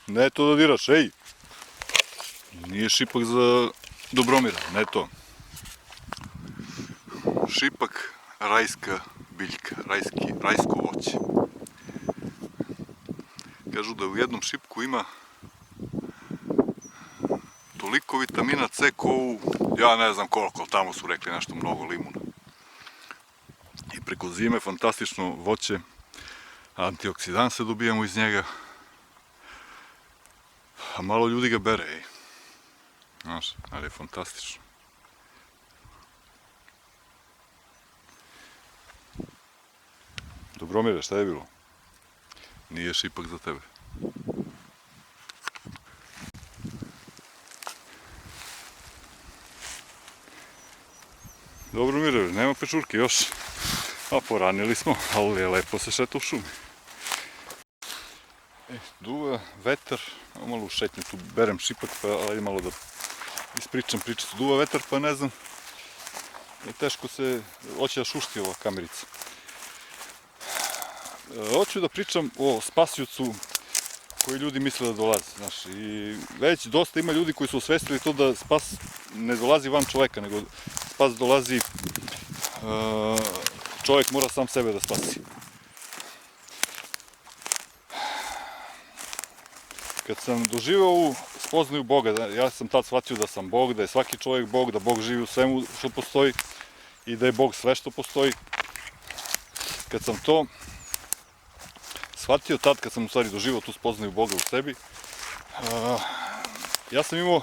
Ne to da diraš, ej! Nije šipak za Dobromira, ne to. Šipak rajska biljka, rajsko voće. Kažu da u jednom šipku ima toliko vitamina C ko u, ja ne znam koliko, tamo su rekli nešto mnogo limuna. I preko zime fantastično voće, antioksidanse dobijamo iz njega, a malo ljudi ga bere, ej. Znaš, ali je fantastično. Dobromire, šta je bilo? Nije šipak za tebe. Dobromire, nema pečurke još. A poranili smo, ali je lepo se šeta u šumi. Duva, vetar, malo u šetnju tu berem šipak, pa ajde malo da ispričam pričicu. Duva vetar, pa ne znam, teško se, hoće da šušti ova kamerica. Hoću da pričam o spasiocu koji ljudi misle da dolazi, znaš, i već dosta ima ljudi koji su osvestili to da spas ne dolazi van čoveka, nego spas dolazi, čovek mora sam sebe da spasi. Kad sam doživao ovu spoznaju Boga, ja sam tad shvatio da sam Bog, da je svaki čovjek Bog, da Bog živi u svemu što postoji i da je Bog sve što postoji. Kad sam to shvatio tad, kad sam u stvari doživao tu spoznaju Boga u sebi, ja sam imao,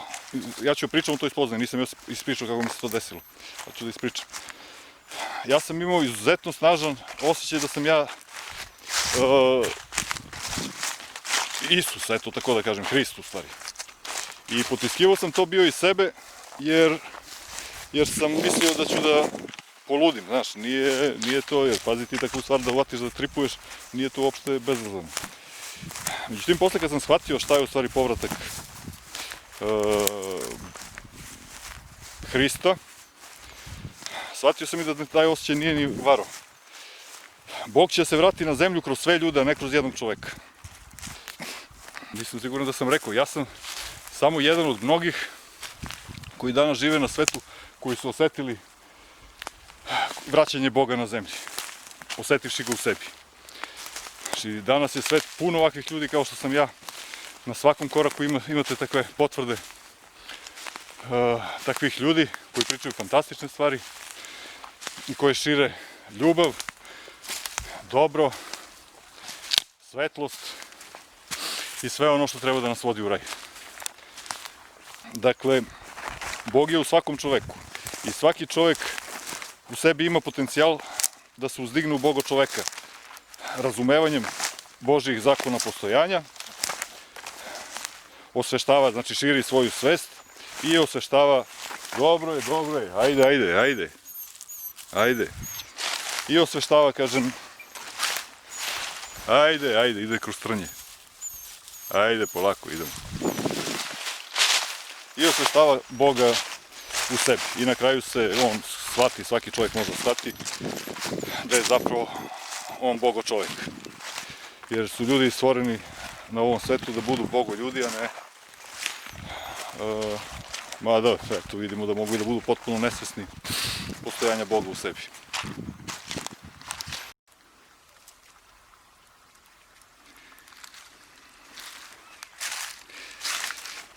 ja ću pričam o toj spoznaju, nisam još ispričao kako mi se to desilo, pa ću da ispričam. Ja sam imao izuzetno snažan osjećaj da sam ja Isus, eto tako da kažem, Hrist u stvari. I potiskivao sam to bio iz sebe, jer sam mislio da ću da poludim, znaš, nije to, jer pazi ti takvu stvar da uvatiš da tripuješ, nije to uopšte bezazleno. Međutim, posle kad sam shvatio šta je u stvari povratak Hrista, shvatio sam i da taj osjećaj nije ni varo. Bog će se vratiti na zemlju kroz sve ljude, a ne kroz jednog čoveka. Nisam siguran da sam rekao, ja sam samo jedan od mnogih koji danas žive na svetu, koji su osetili vraćanje Boga na zemlji, osetivši ga u sebi. Znači, danas je svet puno ovakvih ljudi kao što sam ja. Na svakom koraku imate takve potvrde takvih ljudi koji pričaju fantastične stvari i koji šire ljubav, dobro, svetlost i sve ono što treba da nas vodi u raj. Dakle, Bog je u svakom čoveku i svaki čovek u sebi ima potencijal da se uzdigne u Boga čoveka razumevanjem Božjih zakona postojanja, osveštava, znači širi svoju svest i osveštava dobro je, ajde. I osveštava, kažem, ajde, ide kroz trnje. Ajde, polako, idemo. I osveštava Boga u sebi. I na kraju se on shvati, svaki čovjek može shvati da je zapravo on Bogo čovjek. Jer su ljudi stvoreni na ovom svetu da budu Bogo ljudi, a ne... Mada, tu vidimo da mogu i da budu potpuno nesvesni postojanja Boga u sebi.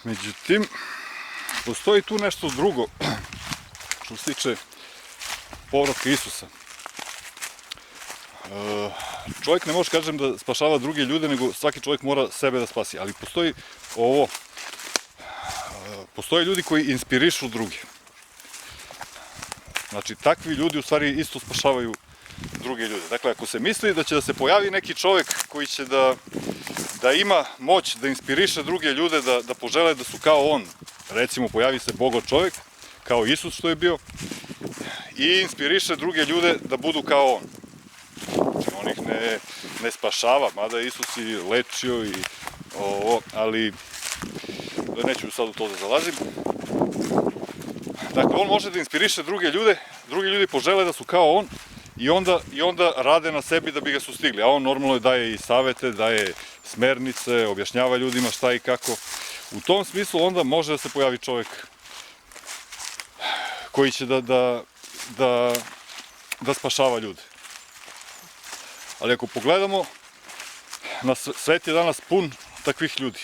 Međutim, postoji tu nešto drugo što se tiče povratka Isusa. Čovjek ne može, kažem, da spašava druge ljude, nego svaki čovjek mora sebe da spasi. Ali postoji ovo, postoje ljudi koji inspirišu druge. Znači, takvi ljudi u stvari isto spašavaju druge ljude. Dakle, ako se misli da će da se pojavi neki čovjek koji će da ima moć da inspiriše druge ljude, da požele da su kao on, recimo pojavi se Bogo čovjek, kao Isus što je bio, i inspiriše druge ljude da budu kao on. On ih ne spašava, mada Isus i lečio i ovo, ali neću sad u to da zalazim. Dakle, on može da inspiriše druge ljude, drugi ljudi požele da su kao on i onda rade na sebi da bi ga sustigli, a on normalno daje i savete, daje smernice, objašnjava ljudima šta i kako. U tom smislu onda može da se pojavi čovjek koji će da spašava ljude. Ali ako pogledamo, svet je danas pun takvih ljudi.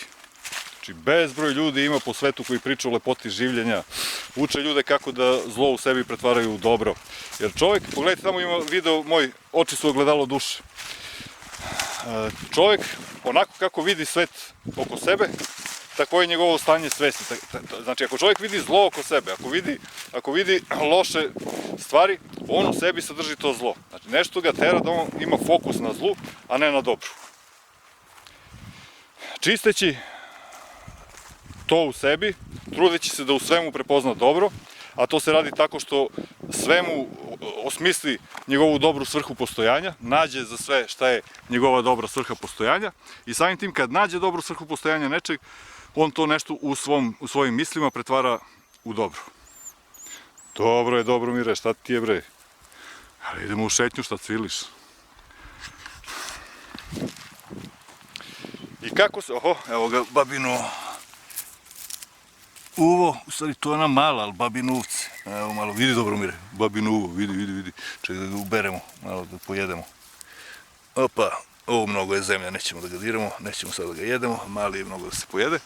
Znači, bezbroj ljudi ima po svetu koji priča o lepoti življenja, uče ljude kako da zlo u sebi pretvaraju u dobro. Jer čovjek, pogledajte, tamo ima video moj, oči su ogledalo duše. Čovjek, onako kako vidi svet oko sebe, tako je njegovo stanje svesti. Znači, ako čovjek vidi zlo oko sebe, ako vidi loše stvari, on u sebi sadrži to zlo. Znači, nešto ga tera da on ima fokus na zlu, a ne na dobru. Čisteći to u sebi, trudeći se da u svemu prepozna dobro, a to se radi tako što svemu osmisli njegovu dobru svrhu postojanja, nađe za sve šta je njegova dobra svrha postojanja i samim tim kad nađe dobru svrhu postojanja nečeg, on to nešto u svojim mislima pretvara u dobro. Dobro je, dobro Mire, šta ti je bre? Ali idemo u šetnju, šta cviliš? I kako se, evo ga babino uvo, u stvari to je ona mala, ali babino uvce. Evo malo, vidi dobro Mire, babino uvo, vidi. Čekaj da ga uberemo, malo da pojedemo. Opa, ovo mnogo je zemlja, nećemo da ga diramo, nećemo sad da ga jedemo, mali je mnogo da se pojede.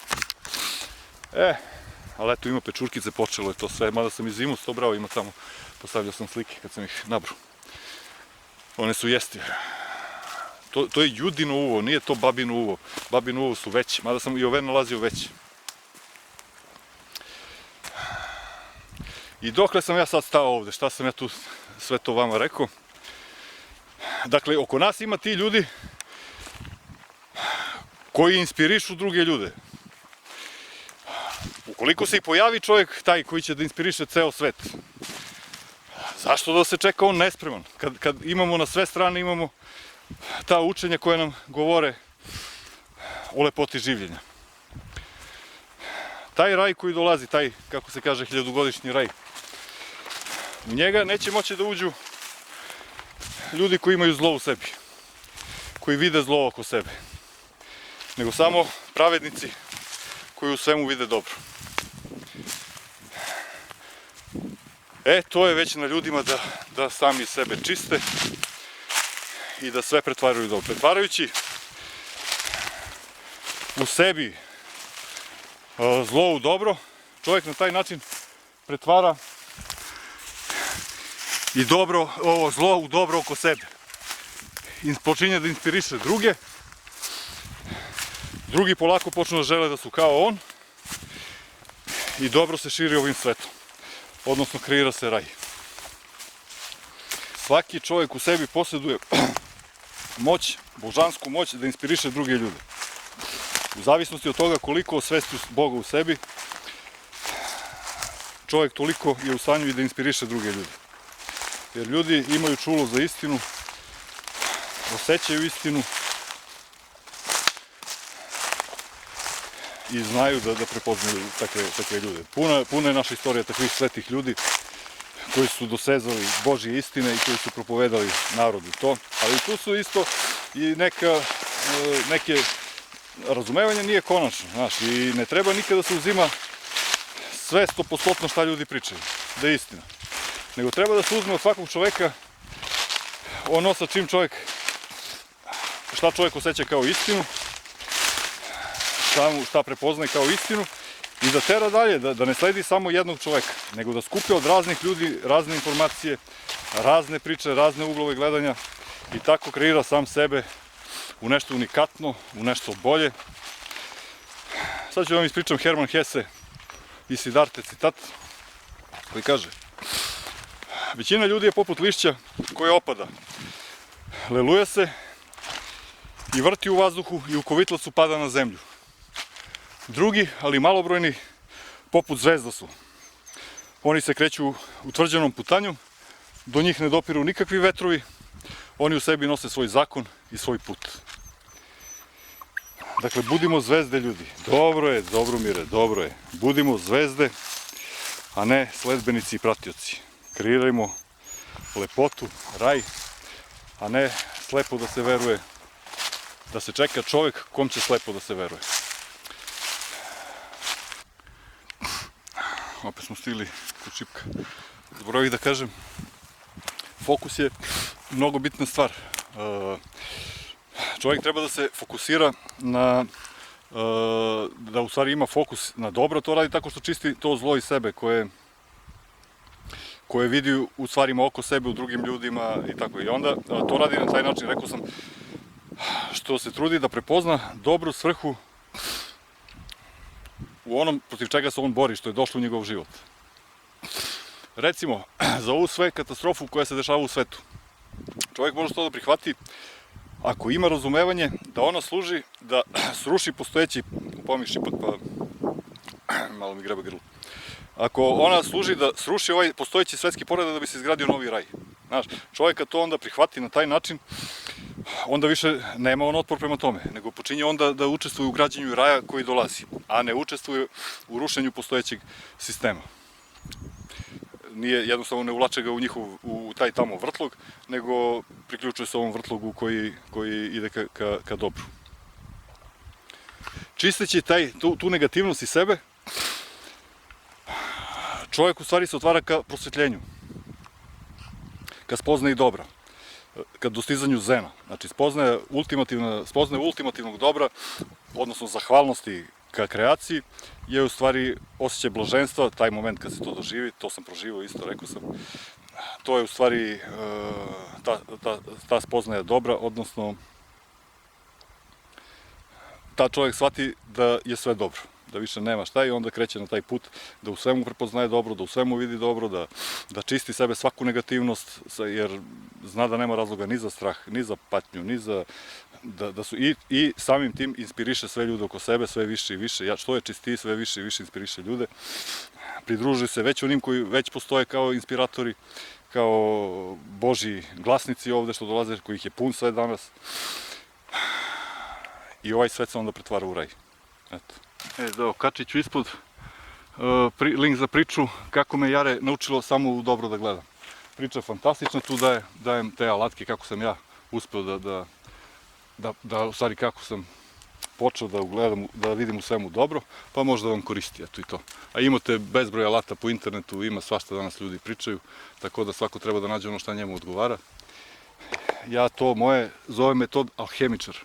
Ali eto ima pečurkice, počelo je to sve, mada sam i zimu to brao, ima tamo, postavljao sam slike kad sam ih nabrao. One su jestive. To je judino uvo, nije to babino uvo. Babino uvo su veći, mada sam i ove nalazio veći. I dokle sam ja sad stao ovde, šta sam ja tu sve to vama rekao? Dakle, oko nas ima ti ljudi koji inspirišu druge ljude. Ukoliko se i pojavi čovjek taj koji će da inspiriše ceo svet, zašto da se čeka on nespreman? Kad imamo na sve strane, imamo ta učenja koja nam govore o lepoti življenja. Taj raj koji dolazi, taj, kako se kaže, 1000-godišnji raj, u njega neće moći da uđu ljudi koji imaju zlo u sebi, koji vide zlo oko sebe, nego samo pravednici koji u svemu vide dobro. To je već na ljudima da sami sebe čiste i da sve pretvaraju u dobro. Pretvarajući u sebi zlo u dobro, čovjek na taj način pretvara i dobro, ovo zlo u dobro oko sebe. Počinje da inspiriše druge, drugi polako počnu da žele da su kao on i dobro se širi ovim svetom, odnosno kreira se raj. Svaki čovjek u sebi posjeduje moć, božansku moć da inspiriše druge ljude. U zavisnosti od toga koliko osvesti Boga u sebi, čovjek toliko je u stanju i da inspiriše druge ljude. Jer ljudi imaju čulo za istinu, osjećaju istinu i znaju da prepoznaju takve ljude. Puna je naša istorija takvih svetih ljudi koji su dosezali Božje istine i koji su propovedali narodu to, ali tu su isto i neke razumevanje nije konačno, znaš, i ne treba nikada da se uzima sve 100% šta ljudi pričaju, da je istina. Nego treba da se uzme od svakog čoveka ono sa čim šta čovjek osjeća kao istinu, šta prepoznaje kao istinu i da tera dalje, da ne sledi samo jednog čoveka, nego da skupi od raznih ljudi razne informacije, razne priče, razne uglove gledanja i tako kreira sam sebe u nešto unikatno, u nešto bolje. Sad ću vam ispričam Herman Hesse i Siddharte citat koji kaže: većina ljudi je poput lišća koje opada, leluje se i vrti u vazduhu i u kovitlacu pada na zemlju. Drugi, ali malobrojni, poput zvezda su. Oni se kreću utvrđenom putanjom, do njih ne dopiru nikakvi vetrovi, oni u sebi nose svoj zakon i svoj put. Dakle, budimo zvezde, ljudi. Dobro je, Dobromire, dobro je. Budimo zvezde, a ne sledbenici i pratioci. Kreirajmo lepotu, raj, a ne slepo da se veruje, da se čeka čovjek kom će slepo da se veruje. Opet smo stigli kod Šipka. Zaboravih da kažem, fokus je mnogo bitna stvar. Čovjek treba da se fokusira na, da u stvari ima fokus na dobro, to radi tako što čisti to zlo iz sebe koje vidi u stvarima oko sebe, u drugim ljudima i tako. I onda to radi na taj način, rekao sam, što se trudi da prepozna dobru svrhu u onom protiv čega se on bori, što je došlo u njegov život. Recimo, za ovu sve katastrofu koja se dešava u svetu, čovjek može to da prihvati ako ima razumevanje da ona služi da sruši postojeći, pomiš ipak pa malo mi greba grlo, ako ona služi da sruši ovaj postojeći svetski poredak da bi se izgradio novi raj. Znaš, čovjek kad to onda prihvati na taj način, onda više nema on otpor prema tome, nego počinje onda da učestvuje u građenju raja koji dolazi, a ne učestvuje u rušenju postojećeg sistema. Nije, jednostavno ne uvlače ga u taj tamo vrtlog, nego priključuje se ovom vrtlogu koji ide ka dobru. Čisteći tu negativnost iz sebe, čovjek u stvari se otvara ka prosvetljenju, ka spoznaji dobra, ka dostizanju zena. Znači, spoznaje ultimativnog dobra, odnosno zahvalnosti ka kreaciji, je u stvari osjećaj blaženstva, taj moment kad se to doživi, to sam proživao isto, rekao sam, to je u stvari ta spoznaja dobra, odnosno ta čovjek shvati da je sve dobro, da više nema šta i onda kreće na taj put da u svemu prepoznaje dobro, da u svemu vidi dobro, da čisti sebe svaku negativnost, jer zna da nema razloga ni za strah, ni za patnju, ni za i samim tim inspiriše sve ljude oko sebe, sve više i više. Što je čistiji, sve više i više inspiriše ljude. Pridružuje se već onim koji već postoje kao inspiratori, kao Božji glasnici ovde što dolaze, kojih je pun sve danas. I ovaj svet se onda pretvara u raj. Eto. Da okačit ću ispod link za priču kako me Jare naučilo samo u dobro da gledam. Priča je fantastična, tu dajem te alatke kako sam ja uspeo da u stvari kako sam počeo da ugledam, da vidim u svemu dobro, pa možda vam koristi, eto i to. A imate bezbroj alata po internetu, ima svašta danas ljudi pričaju, tako da svako treba da nađe ono šta njemu odgovara. Ja to moje zovem metod alhemičar,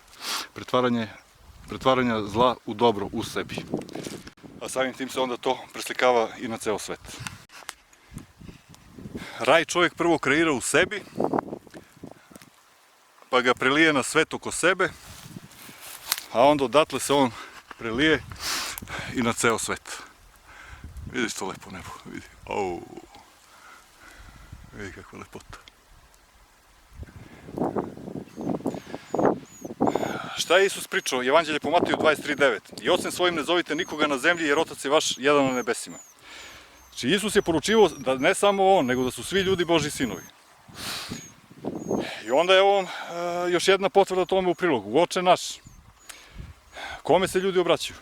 pretvaranja zla u dobro u sebi. A samim tim se onda to preslikava i na ceo svet. Raj čovjek prvo kreira u sebi, pa ga prelije na svet oko sebe, a onda odatle se on prelije i na ceo svet. Vidiš to lepo nebo, vidi. Vidi kakva lepota. Šta je Isus pričao? Evanđelje po Mateju 23:9. I ocem svojim ne zovite nikoga na zemlji, jer Otac je vaš jedan na nebesima. Znači, Isus je poručivao da ne samo on, nego da su svi ljudi Božji sinovi. I onda je ovo još jedna potvrda tome u prilogu. Oče naš. Kome se ljudi obraćaju?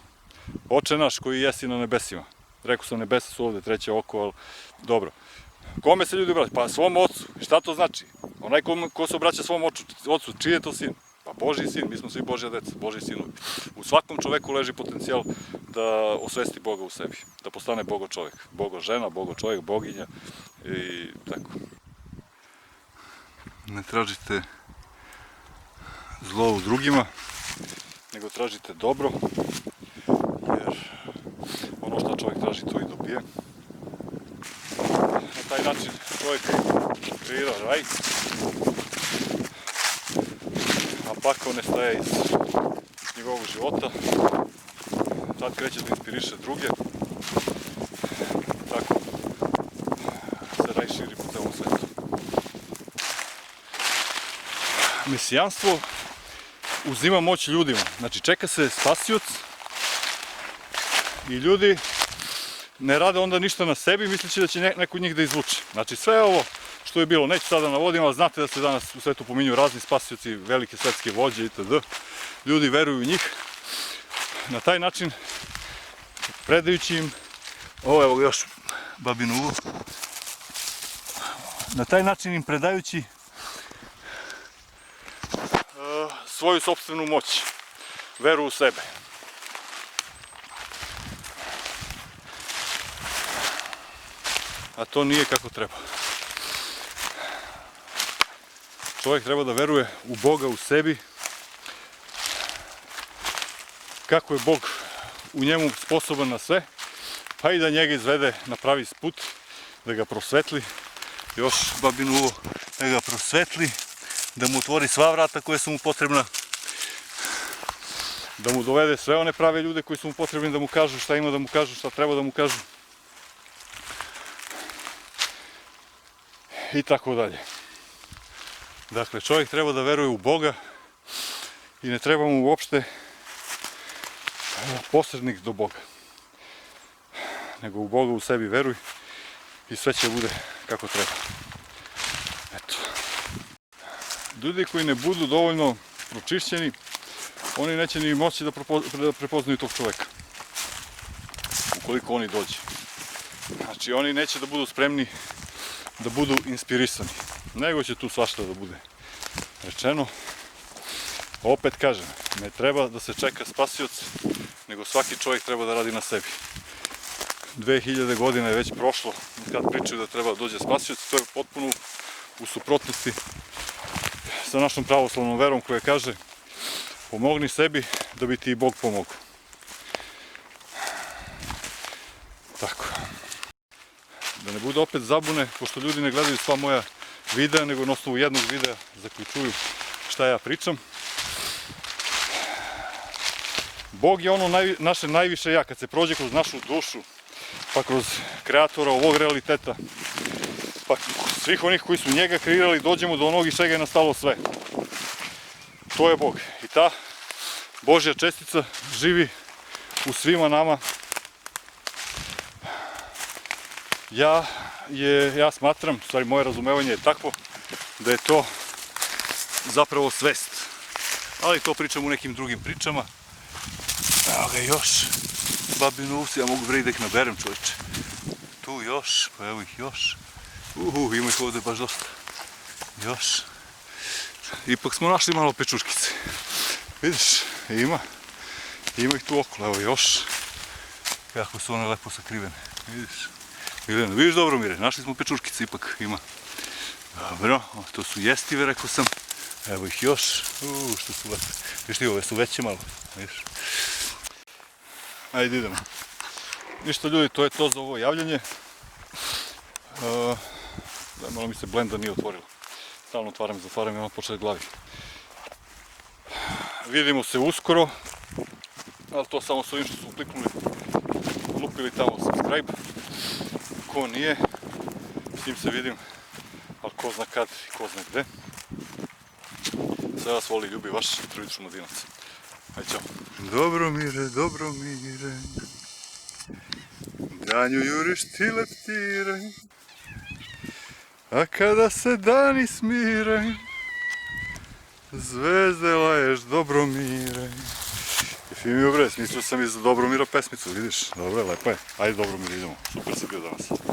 Oče naš koji jesi na nebesima. Rekao sam, nebesa su ovde, treće oko, ali dobro. Kome se ljudi obraćaju? Pa svom ocu. Šta to znači? Onaj ko se obraća svom ocu, čiji je to sin? Pa Božji sin, mi smo svi Božja deca, Božji sinovi. U svakom čoveku leži potencijal da osvesti Boga u sebi, da postane Bogo čovek. Bogo žena, Bogo čovek, boginja i tako. Ne tražite zlo u drugima, nego tražite dobro, jer ono što čovjek traži to i dobije. Na taj način čovjek kreira raj, a pakao ne staje iz njegovog života, tad kreće da inspiriše druge, tako se raj širi po celom svetu. Mesijanstvo uzima moć ljudima, znači čeka se spasioc i ljudi ne rade onda ništa na sebi misleći da će neko od njih da izvuče. Znači sve ovo što je bilo, neću sada navodim, ali znate da se danas u svetu pominju razni spasioci, velike svetske vođe itd. Ljudi veruju u njih. Na taj način, predajući im, evo ga još babin uvo, na taj način im predajući svoju sopstvenu moć, veru u sebe. A to nije kako treba. Čovjek treba da veruje u Boga u sebi, kako je Bog u njemu sposoban na sve, pa i da njega izvede na pravi put, da ga prosvetli, još babinu uvo, da ga prosvetli, da mu otvori sva vrata koje su mu potrebna, da mu dovede sve one prave ljude koji su mu potrebni da mu kažu šta ima da mu kažu, šta treba da mu kažu. I tako dalje. Dakle, čovjek treba da veruje u Boga i ne treba mu uopšte posrednik do Boga. Nego u Boga u sebi veruj i sve će bude kako treba. Eto. Ljudi koji ne budu dovoljno pročišćeni, oni neće ni moći da prepoznaju tog čovjeka. Ukoliko oni dođe. Znači, oni neće da budu spremni da budu inspirisani. Nego će tu svašta da bude rečeno. Opet kažem, ne treba da se čeka spasioc, nego svaki čovjek treba da radi na sebi. 2000 godina je već prošlo kad pričaju da treba da dođe spasioc, to je potpuno u suprotnosti sa našom pravoslavnom verom koja kaže pomogni sebi da bi ti i Bog pomogao. Tako. Da ne bude opet zabune, pošto ljudi ne gledaju sva moja videa, nego na osnovu jednog videa zaključuju šta ja pričam. Bog je ono naše najviše ja, kad se prođe kroz našu dušu, pa kroz kreatora ovog realiteta, pa svih onih koji su njega kreirali, dođemo do onog iz čega je nastalo sve. To je Bog. I ta Božja čestica živi u svima nama. Ja smatram, u stvari moje razumevanje je takvo, da je to zapravo svest. Ali to pričam u nekim drugim pričama. Evo ga još, babinu uvci, ja mogu vredi da ih naberem, čovječe. Tu još, pa evo ih još. Ima ih ovdje baš dosta. Još. Ipak smo našli malo pečurkice. Vidiš, ima ih tu okolo, evo još. Kako su one lepo sakrivene, vidiš. Miljana, vidiš Dobromire, našli smo pečurkice, ipak ima. Dobro, to su jestive, rekao sam. Evo ih još, što su lepe. Viš ti, ove su veće malo, vidiš. Ajde idemo. Ništa ljudi, to je to za ovo javljanje. Malo mi se blenda nije otvorila. Stalno otvaram i zatvaram i ono počne glavi. Vidimo se uskoro. Ali to samo s ovim što su kliknuli, lupili tamo subscribe. Ko nije, s njim se vidim, ali ko zna kad i ko zna gde. Sve vas voli, ljubi vaš Trudit Šumadinac. Ajde, čao. Dobromire, Dobromire, danju juriš ti leptire, a kada se dani smire, zvezde laješ Dobromire. Fimio bre, smislio sam i za Dobromira pesmicu, vidiš? Dobro, lepo je. Ajde Dobromir, idemo. Super si bio danas.